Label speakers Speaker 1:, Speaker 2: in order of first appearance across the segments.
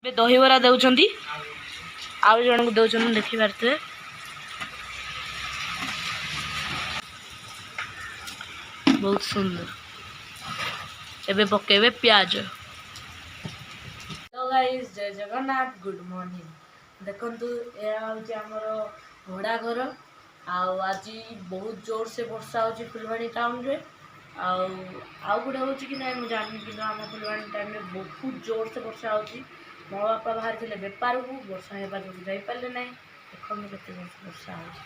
Speaker 1: ଏବେ ଦହିବରା ଦେଉଛନ୍ତି, ଆଉ ଜଣଙ୍କୁ ଦେଉଛନ୍ତି, ଦେଖିପାରୁଥିବେ। ବହୁତ ସୁନ୍ଦର। ଏବେ ପକେଇବେ ପିଆଜ। ତ ଗାଇସ୍, ଜୟ ଜଗନ୍ନାଥ, ଗୁଡ୍ ମର୍ଣ୍ଣିଂ। ଦେଖନ୍ତୁ, ଏହା ହେଉଛି ଆମର ଭଡ଼ା ଘର। ଆଉ ଆଜି ବହୁତ ଜୋରସେ ବର୍ଷା ହେଉଛି ଫୁଲବାଣୀ ଟାଉନରେ। ଆଉ ଗୋଟେ ହେଉଛି କି ନାହିଁ ମୁଁ ଜାଣିନି, କିନ୍ତୁ ଆମ ଫୁଲବାଣୀ ଟାଉନରେ ବହୁତ ଜୋରସେ ବର୍ଷା ହେଉଛି। ମୋ ବାପା ବାହାରିଥିଲେ ବେପାରକୁ, ବର୍ଷା ହେବା ଯୋଗୁଁ ଯାଇପାରିଲେ ନାହିଁ। ଦେଖନ୍ତୁ କେତେ ଜୋରସେ ବର୍ଷା ହେଉଛି।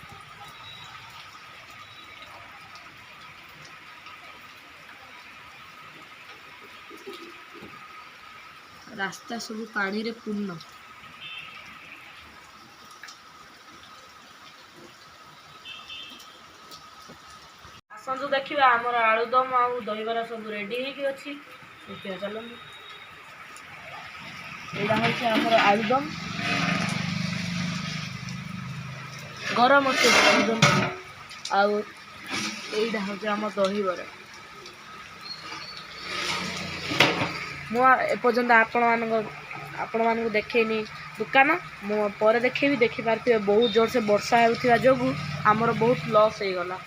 Speaker 1: ରାସ୍ତା ସବୁ ପାଣିରେ ପୂର୍ଣ୍ଣ। ଆସନ୍ତୁ ଦେଖିବା, ଆମର ଆଳୁଦମ ଆଉ ଦହିବରା ସବୁ ରେଡି ହେଇକି ଅଛି। ଦେଖିବା, ଚାଲନ୍ତୁ। ଏଇଟା ହେଉଛି ଆମର ଆଳୁଦମ, ଗରମ ଅଛି ଆଳୁଦମ। ଆଉ ଏଇଟା ହେଉଛି ଆମ ଦହିବରା। ମୁଁ ଏପର୍ଯ୍ୟନ୍ତ ଆପଣମାନଙ୍କୁ ଦେଖେଇନି ଦୋକାନ। ମୁଁ ପରେ ଦେଖେଇବି। ଦେଖିପାରୁଥିବେ ବହୁତ ଜୋରସେ ବର୍ଷା ହେଉଥିବା ଯୋଗୁଁ ଆମର ବହୁତ ଲସ୍ ହେଇଗଲା।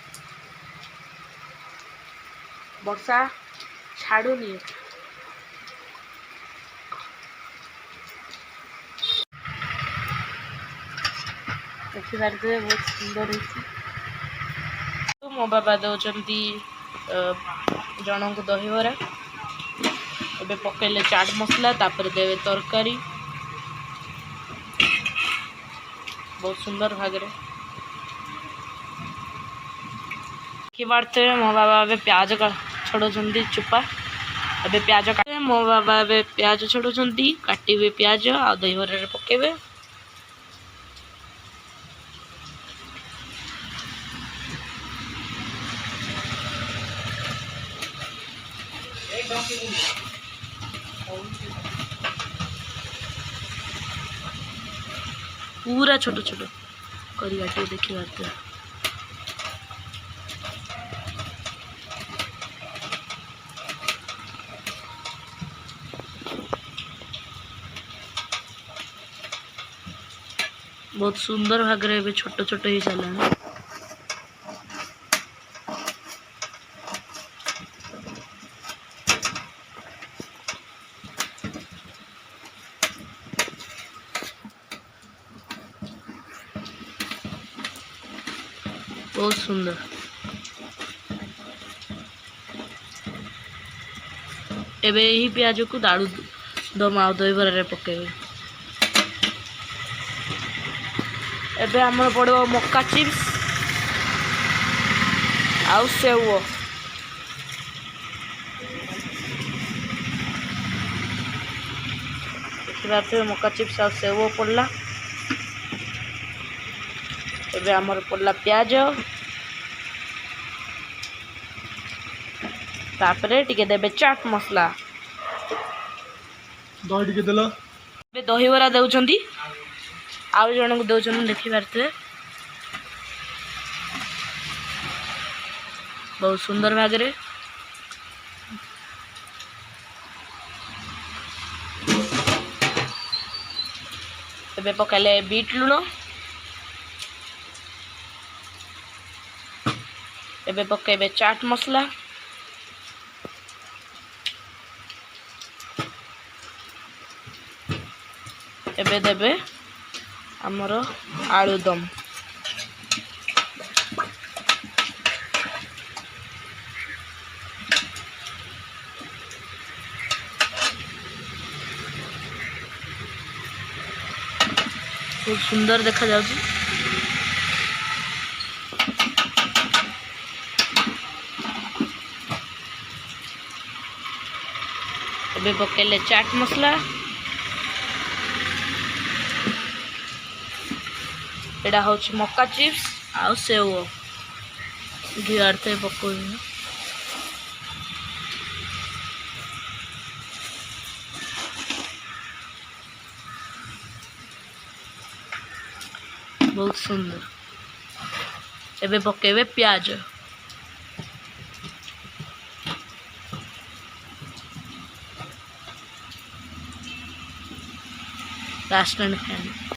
Speaker 1: ବର୍ଷା ଛାଡ଼ୁନି। ଦେଖିପାରୁଥିବେ ବହୁତ ସୁନ୍ଦର ହେଇଛି। ମୋ ବାବା ଦେଉଛନ୍ତି ଜଣଙ୍କୁ ଦହିବରା। ଏବେ ପକେଇଲେ ଚାଟ୍ ମସଲା, ତାପରେ ଦେବେ ତରକାରୀ। ବହୁତ ସୁନ୍ଦର ଭାବରେ ଦେଖିପାରୁଥିବେ। ମୋ ବାବା ଏବେ ପିଆଜ ଛଡ଼ଉଛନ୍ତି ଚୋପା। ଏବେ ପିଆଜ କାଟିବେ। ମୋ ବାବା ଏବେ ପିଆଜ ଛଡ଼ଉଛନ୍ତି, କାଟିବେ ପିଆଜ ଆଉ ଦହିବରାରେ ପକେଇବେ। पूरा छोट छोट कर देखिए। बहुत सुंदर भाग छोट छोट हो सारा। बहुत सुंदर। एबे यही प्याज को दाड़ू दम आ दहीबरा पकेबे। एबे हमर पड़ो मक्का चिप्स आउ सेव। देखिए मक्का चिप्स आउ सेव पड़ला। एबे हमर पड़ला प्याज, तापरे टिके देबे चाट मसला। दही टिके देला। एबे दहीबरा देउछंती, आउ जणक देउछन, देखि पारथे। बहुत सुंदर भागरे। एबे पकाले बीट लुण। एबे पकेबे चाट मसला। एबे देबे हमर आलूदम। बहुत सुंदर देखा जाउची। एबे पकेले चाट मसला। एडा होची मक्का चिप्स आउ सेव घिआरते पकोई। बहुत सुंदर। एबे पकेबे प्याज। ରାଷ୍ଟେଣ୍ଡ ଫ୍ୟାନ୍।